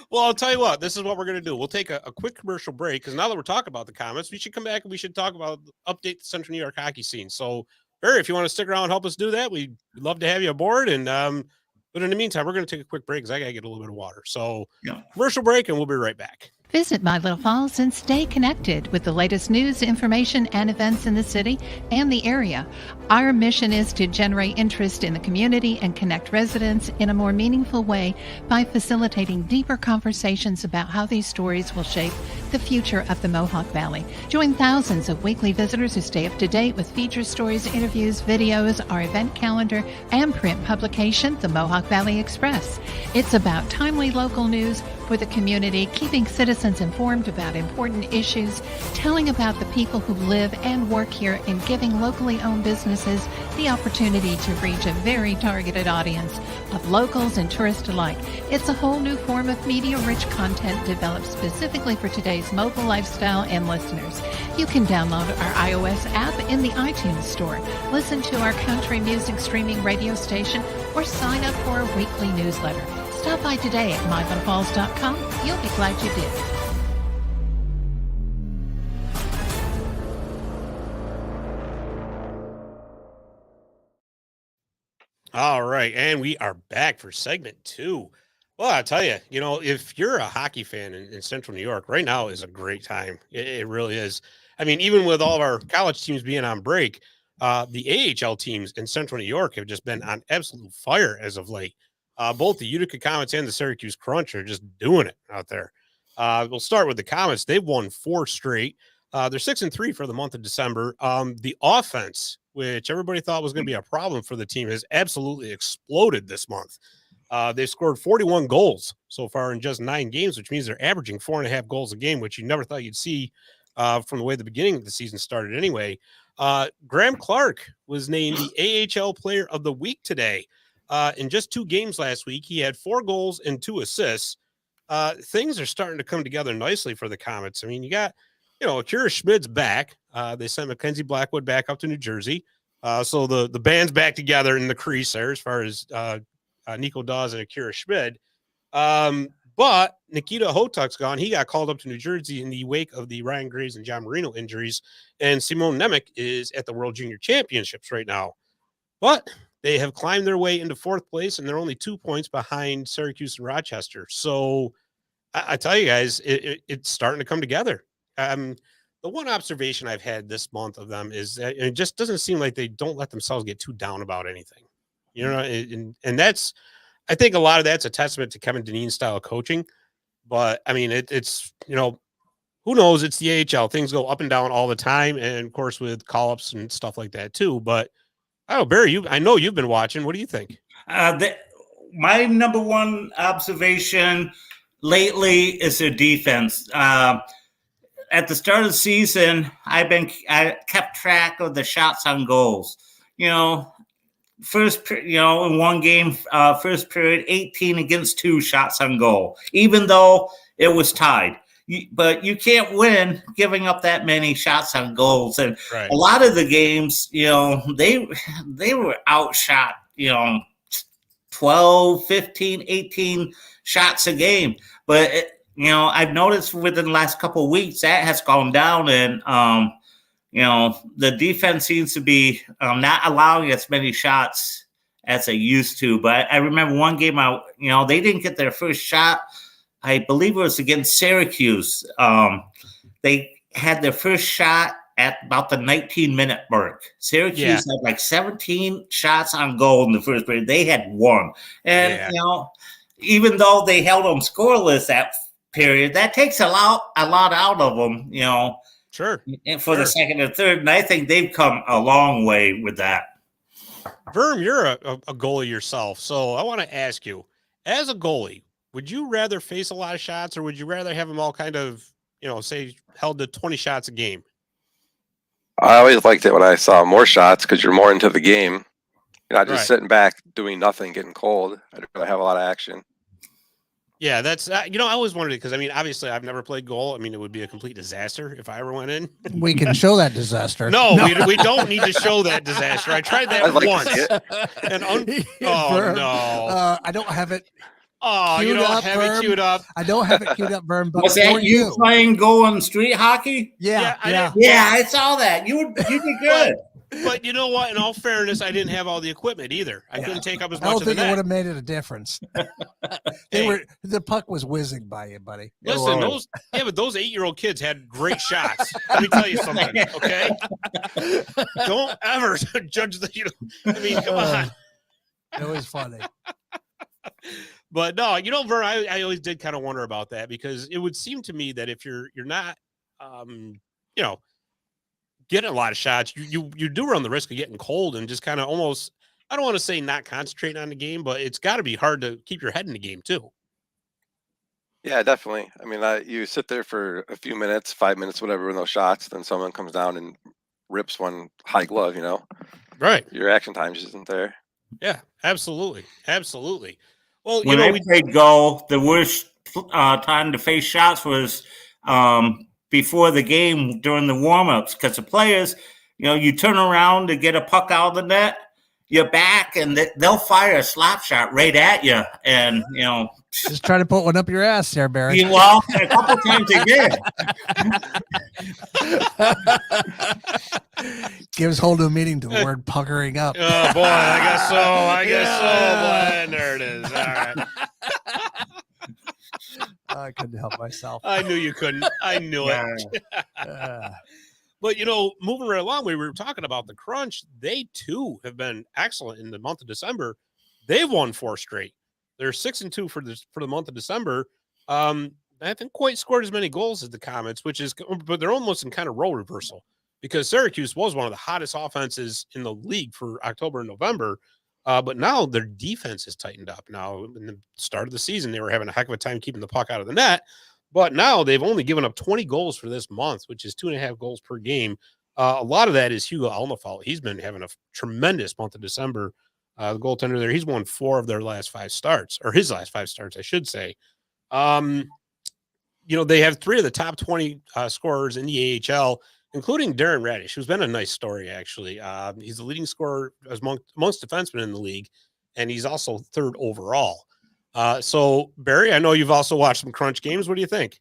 Well, I'll tell you what. This is what we're going to do. We'll take a quick commercial break because now that we're talking about the Comets, we should come back and we should talk about update the Central New York hockey scene. So, Barry, if you want to stick around and help us do that, we'd love to have you aboard. And but in the meantime, we're going to take a quick break because I got to get a little bit of water. So, commercial break, and we'll be right back. Visit My Little Falls and stay connected with the latest news, information, and events in the city and the area. Our mission is to generate interest in the community and connect residents in a more meaningful way by facilitating deeper conversations about how these stories will shape the future of the Mohawk Valley. Join thousands of weekly visitors who stay up to date with feature stories, interviews, videos, our event calendar, and print publication, the Mohawk Valley Express. It's about timely local news for the community, keeping citizens informed about important issues, telling about the people who live and work here, and giving locally owned businesses the opportunity to reach a very targeted audience of locals and tourists alike. It's a whole new form of media-rich content developed specifically for today's mobile lifestyle and listeners. You can download our iOS app in the iTunes store, listen to our country music streaming radio station, or sign up for a weekly newsletter. Stop by today at mylittlefalls.com. You'll be glad you did. All right, and we are back for segment 2. Well, I'll tell you, if you're a hockey fan in Central New York, right now is a great time. It really is. I mean, even with all of our college teams being on break, the AHL teams in Central New York have just been on absolute fire as of late. Both the Utica Comets and the Syracuse Crunch are just doing it out there. We'll start with the Comets. They've won 4 straight. They're 6-3 for the month of December. The offense, which everybody thought was going to be a problem for the team, has absolutely exploded this month. They've scored 41 goals so far in just 9 games, which means they're averaging 4.5 goals a game, which you never thought you'd see from the way the beginning of the season started anyway. Graham Clark was named the AHL Player of the Week today. In just 2 games last week, he had 4 goals and 2 assists. Things are starting to come together nicely for the Comets. I mean, you got, Akira Schmid's back. They sent Mackenzie Blackwood back up to New Jersey. So the band's back together in the crease there as far as Nico Dawes and Akira Schmid. But Nikita Hotuk's gone. He got called up to New Jersey in the wake of the Ryan Graves and John Marino injuries. And Simone Nemec is at the World Junior Championships right now. But they have climbed their way into 4th place, and they're only 2 points behind Syracuse and Rochester. So I tell you guys, it's starting to come together. The one observation I've had this month of them is that it just doesn't seem like they don't let themselves get too down about anything. And that's, I think a lot of that's a testament to Kevin Dineen's style of coaching. But I mean, it's, who knows? It's the AHL. Things go up and down all the time. And of course, with call-ups and stuff like that too. But Barry, I know you've been watching. What do you think? My number one observation lately is their defense. At the start of the season, I kept track of the shots on goals. In one game, first period, 18 against 2 shots on goal, even though it was tied. But you can't win giving up that many shots on goals. And a lot of the games, they were outshot, 12, 15, 18 shots a game. But, I've noticed within the last couple of weeks that has gone down, and, the defense seems to be not allowing as many shots as they used to. But I remember one game they didn't get their first shot. I believe it was against Syracuse. They had their first shot at about the 19-minute mark. Syracuse had like 17 shots on goal in the first period. They had 1. And, even though they held them scoreless that period, that takes a lot out of them, Sure. And for the second and third. And I think they've come a long way with that. Verm, you're a goalie yourself. So I want to ask you, as a goalie, would you rather face a lot of shots, or would you rather have them all kind of, say held to 20 shots a game? I always liked it when I saw more shots because you're more into the game. You're not just sitting back doing nothing, getting cold. I'd rather have a lot of action. Yeah, that's, I always wondered, because, obviously I've never played goal. It would be a complete disaster if I ever went in. We can show that disaster. No. We don't need to show that disaster. I tried that once. And no. I don't have it. Oh, you don't have it queued up. I don't have it queued up, Verm. But was that you playing goal in street hockey? Yeah, I saw that. You did good. But you know what? In all fairness, I didn't have all the equipment either. I couldn't take up as much of the net. I don't think it would have made it a difference. The puck was whizzing by you, buddy. Listen, those 8-year-old kids had great shots. Let me tell you something, okay? Don't ever judge the. Come on. It was funny. But no, Vern, I always did kind of wonder about that, because it would seem to me that if you're not, getting a lot of shots, you do run the risk of getting cold and just kind of almost, I don't want to say not concentrating on the game, but it's got to be hard to keep your head in the game too. Yeah, definitely. You sit there for a few minutes, 5 minutes, whatever, in those shots, then someone comes down and rips one high glove, Right. Your action time just isn't there. Yeah, absolutely. Absolutely. Well, when I played goal, the worst time to face shots was before the game during the warm-ups, because the players, you turn around to get a puck out of the net, you're back, and they'll fire a slap shot right at you, and just try to put one up your ass there, Barry. Well, a couple times they did. Gives hold of a meeting to the word puckering up. Oh boy, I guess so. Boy, there it is. All right. I couldn't help myself. I knew you couldn't. I knew it. But, moving right along, we were talking about the Crunch. They, too, have been excellent in the month of December. They've won 4 straight. They're 6-2 for the month of December. I haven't quite scored as many goals as the Comets, but they're almost in kind of role reversal, because Syracuse was one of the hottest offenses in the league for October and November. But now their defense is tightened up. Now, in the start of the season, they were having a heck of a time keeping the puck out of the net. But now they've only given up 20 goals for this month, which is 2.5 goals per game. A lot of that is Hugo Alnefelt. He's been having a tremendous month of December. The goaltender there, he's won 4 of their last 5 starts, or his last 5 starts, I should say. They have 3 of the top 20 scorers in the AHL, including Darren Radish, who's been a nice story, actually. He's the leading scorer amongst defensemen in the league, and he's also 3rd overall. So, Barry, I know you've also watched some Crunch games. What do you think?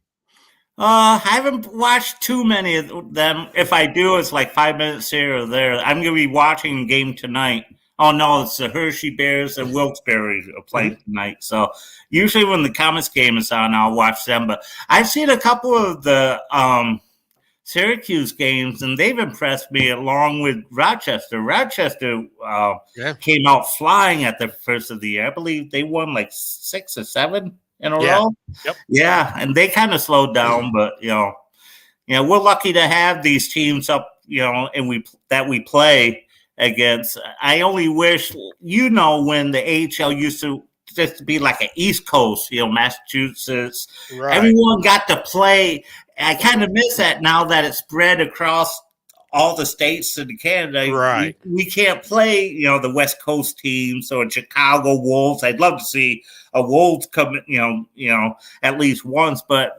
I haven't watched too many of them. If I do, it's like 5 minutes here or there. I'm going to be watching a game tonight. Oh, no, it's the Hershey Bears and Wilkes-Barre are playing tonight. So usually when the Comets game is on, I'll watch them. But I've seen a couple of the Syracuse games, and they've impressed me along with Rochester. Rochester came out flying at the first of the year. I believe they won like 6 or 7 in a row. Yep. Yeah, and they kind of slowed down, but we're lucky to have these teams up, and we play against. I only wish, when the AHL used to just be like an East Coast, Massachusetts, everyone got to play. I kind of miss that now that it's spread across all the states in Canada. Right. We can't play, the West Coast teams or Chicago Wolves. I'd love to see a Wolves come, at least once, but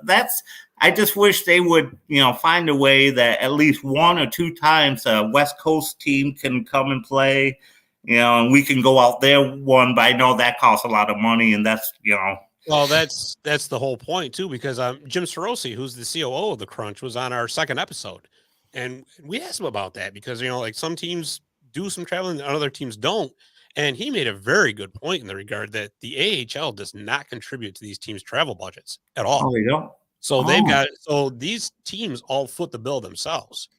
I just wish they would, find a way that at least 1 or 2 times a West Coast team can come and play, and we can go out there one, but I know that costs a lot of money, and that's, Well, that's the whole point, too, because Jim Sorosi, who's the COO of the Crunch, was on our 2nd episode, and we asked him about that because, like some teams do some traveling and other teams don't, and he made a very good point in the regard that the AHL does not contribute to these teams' travel budgets at all. Oh, they don't? So these teams all foot the bill themselves,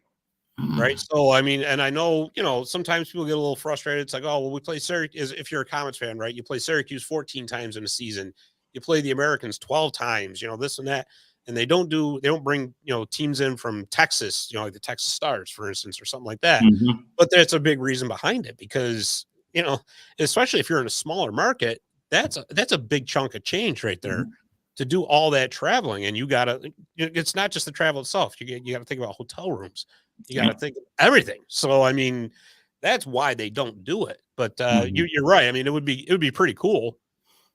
right? So, I mean, and I know, sometimes people get a little frustrated. It's like, oh, well, we play Syracuse. If you're a Comets fan, right? You play Syracuse 14 times in a season. You play the Americans 12 times, this and that. And they don't bring, teams in from Texas, like the Texas Stars, for instance, or something like that. Mm-hmm. But that's a big reason behind it because, especially if you're in a smaller market, that's a big chunk of change right there. Mm-hmm. To do all that traveling, and it's not just the travel itself. You got to think about hotel rooms. You got to think of everything. So, I mean, that's why they don't do it. But you're right. I mean, it would be pretty cool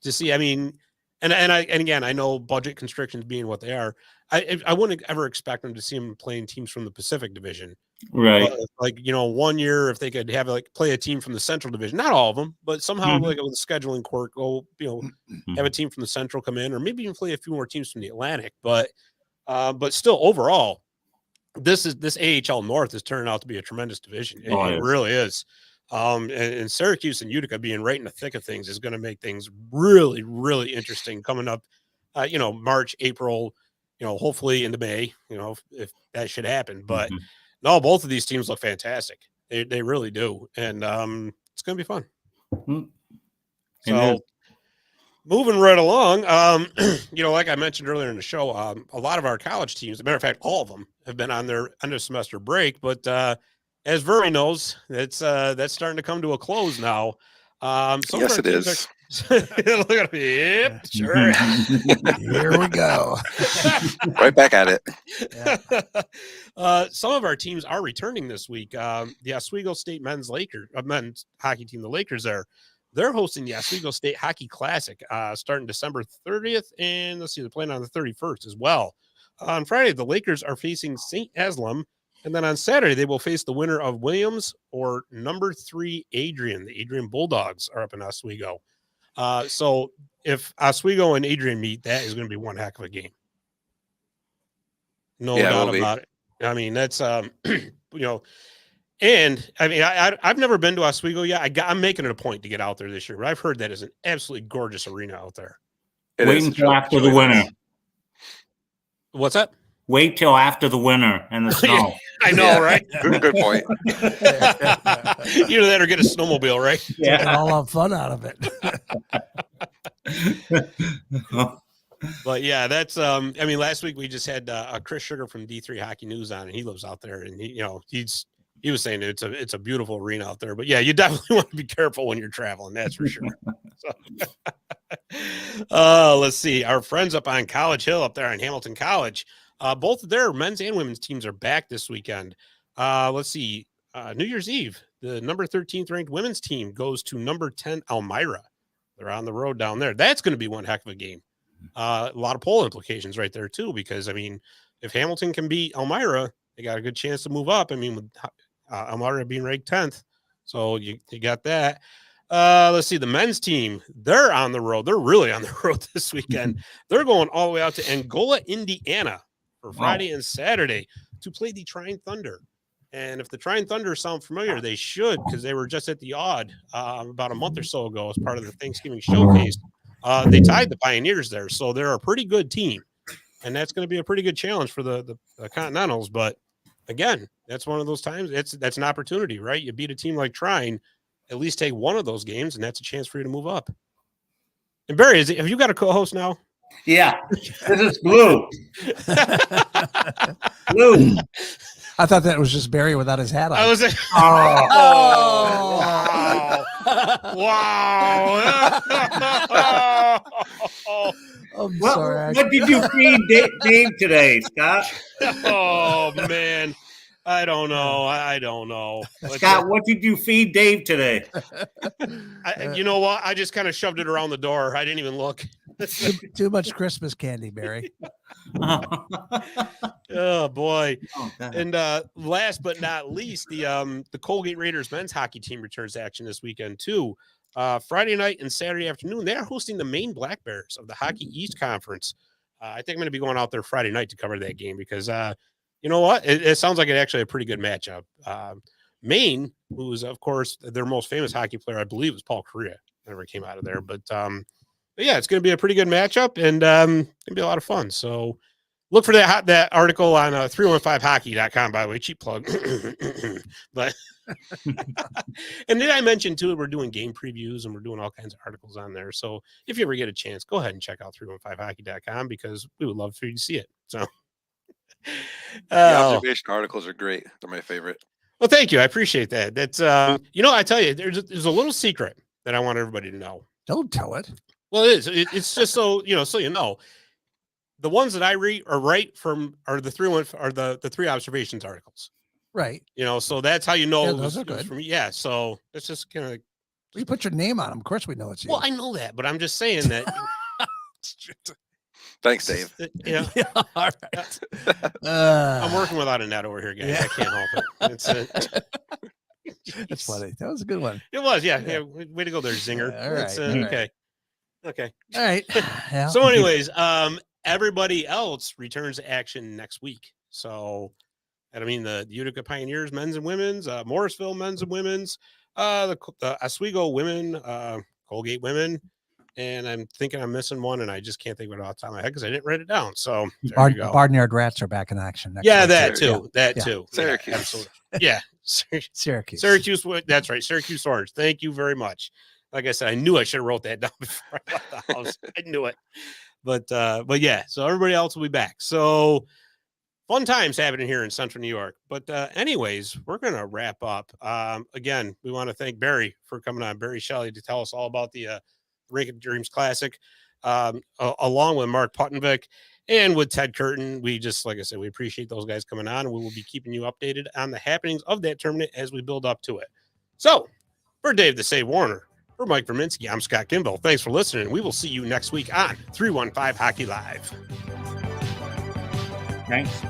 to see. I mean, and again, I know budget constrictions being what they are. I wouldn't ever expect them to see them playing teams from the Pacific Division. Right. Like, 1 year, if they could have play a team from the Central Division, not all of them, but somehow with a scheduling quirk, have a team from the Central come in, or maybe even play a few more teams from the Atlantic. But still, overall, this AHL North is turning out to be a tremendous division. It really is. And Syracuse and Utica being right in the thick of things is going to make things really, really interesting coming up. March, April, hopefully into May. If that should happen, but. No, both of these teams look fantastic. They really do. And it's going to be fun. Mm-hmm. So moving right along, like I mentioned earlier in the show, a lot of our college teams, as a matter of fact, all of them have been on their end of semester break. But as Verry knows, that's starting to come to a close now. Yes, it is. Look at me. Yep, sure. Here we go. Right back at it. Yeah. Some of our teams are returning this week. The Oswego State men's hockey team, the Lakers, they're hosting the Oswego State Hockey Classic starting December 30th, and they're playing on the 31st as well. On Friday, the Lakers are facing St. Aslam. And then on Saturday, they will face the winner of Williams or number 3 Adrian. The Adrian Bulldogs are up in Oswego. So if Oswego and Adrian meet, that is going to be one heck of a game. No doubt about it. I mean, that's, and I mean, I've never been to Oswego yet. I'm making it a point to get out there this year, but I've heard that is an absolutely gorgeous arena out there. Wait until after the winter. What's that? Wait till after the winter and the snow. I know, right? Good point. Either that or get a snowmobile, right? Yeah, get all the fun out of it. But yeah, that's I mean, last week we just had Chris Sugar from D3 Hockey News on, and he lives out there, and he's he was saying it's a beautiful arena out there. But yeah, you definitely want to be careful when you're traveling. That's for sure. So, let's see. Our friends up on College Hill up there on Hamilton College, both of their men's and women's teams are back this weekend. Let's see. New Year's Eve, the number 13th ranked women's team goes to number 10 Elmira. They're on the road down there. That's going to be one heck of a game. A lot of poll implications right there too, because I mean, if Hamilton can beat Elmira, they got a good chance to move up. I mean, with Elmira being ranked 10th, so you got that. Let's see, the men's team, they're on the road. They're really on the road this weekend. They're going all the way out to Angola, Indiana for Friday and Saturday to play the Trine Thunder. And if the Trine Thunder sound familiar, they should, because they were just at the Odd about a month or so ago as part of the Thanksgiving Showcase. They tied the Pioneers there, so they're a pretty good team. And that's going to be a pretty good challenge for the Continentals. But, again, that's one of those times. That's an opportunity, right? You beat a team like Trine, at least take one of those games, and that's a chance for you to move up. And, Barry, have you got a co-host now? Yeah, this is Blue. Blue. I thought that was just Barry without his hat on. I was like, wow. I'm What, sorry. what did you feed Dave today, Scott? Oh, man. I don't know. Scott, what did you feed Dave today? You know what? I just kind of shoved it around the door. I didn't even look. Too much Christmas candy, Barry. Oh, boy. Oh, And last but not least, the Colgate Raiders men's hockey team returns to action this weekend, too. Friday night and Saturday afternoon, they are hosting the Maine Black Bears of the Hockey East Conference. I think I'm going to be going out there Friday night to cover that game because, you know what? It sounds like actually a pretty good matchup. Maine, who's, of course, their most famous hockey player, I believe, was Paul Correa. Never came out of there. But yeah, it's going to be a pretty good matchup and going to be a lot of fun. So look for that article on 315hockey.com, by the way, cheap plug. But and then I mentioned too, we're doing game previews and we're doing all kinds of articles on there. So if you ever get a chance, go ahead and check out 315hockey.com because we would love for you to see it. So The observation articles are great. They're my favorite. well, thank you. I appreciate that. That's you know, I tell you, there's a little secret that I want everybody to know. Don't tell it. Well, it is. It's just so you know. The ones that I read or write from are the three observations articles. Right. You know, so that's how you know. Yeah, it those are was good. from yeah. So it's just kind of. You put your name on them. Of course, we know it's you. Well, I know that, but I'm just saying that. Thanks, Dave. Yeah. Yeah, all right. I'm working without a net over here, guys. Yeah. I can't help it. It's That's funny. That was a good one. It was, yeah. Way to go there, Zinger. Yeah, all right, It's, all right. Okay. All right. Yeah. So, anyways, everybody else returns to action next week. So, and I mean the Utica Pioneers men's and women's, Morrisville men's and women's, the Oswego women, Colgate women, and I'm thinking I'm missing one, and I just can't think of it off the top of my head because I didn't write it down. So there you go. Barnyard Rats are back in action next Yeah, week. that too. Yeah. That Yeah. too. Syracuse. Yeah, absolutely. Yeah. Syracuse. Syracuse. That's right. Syracuse Orange. Thank you very much. Like I said, I knew I should have wrote that down before I left the house. I knew it. But yeah, so everybody else will be back. So fun times happening here in Central New York. But anyways, we're going to wrap up. Again, we want to thank Barry for coming on, Barry Shelley, to tell us all about the Rink of Dreams Classic, along with Mark Puttenvik and with Ted Curtin. We just, like I said, we appreciate those guys coming on, and we will be keeping you updated on the happenings of that tournament as we build up to it. So for Dave the Save Warner, for Mike Verminski, I'm Scott Kimball. Thanks for listening. We will see you next week on 315 Hockey Live. Thanks.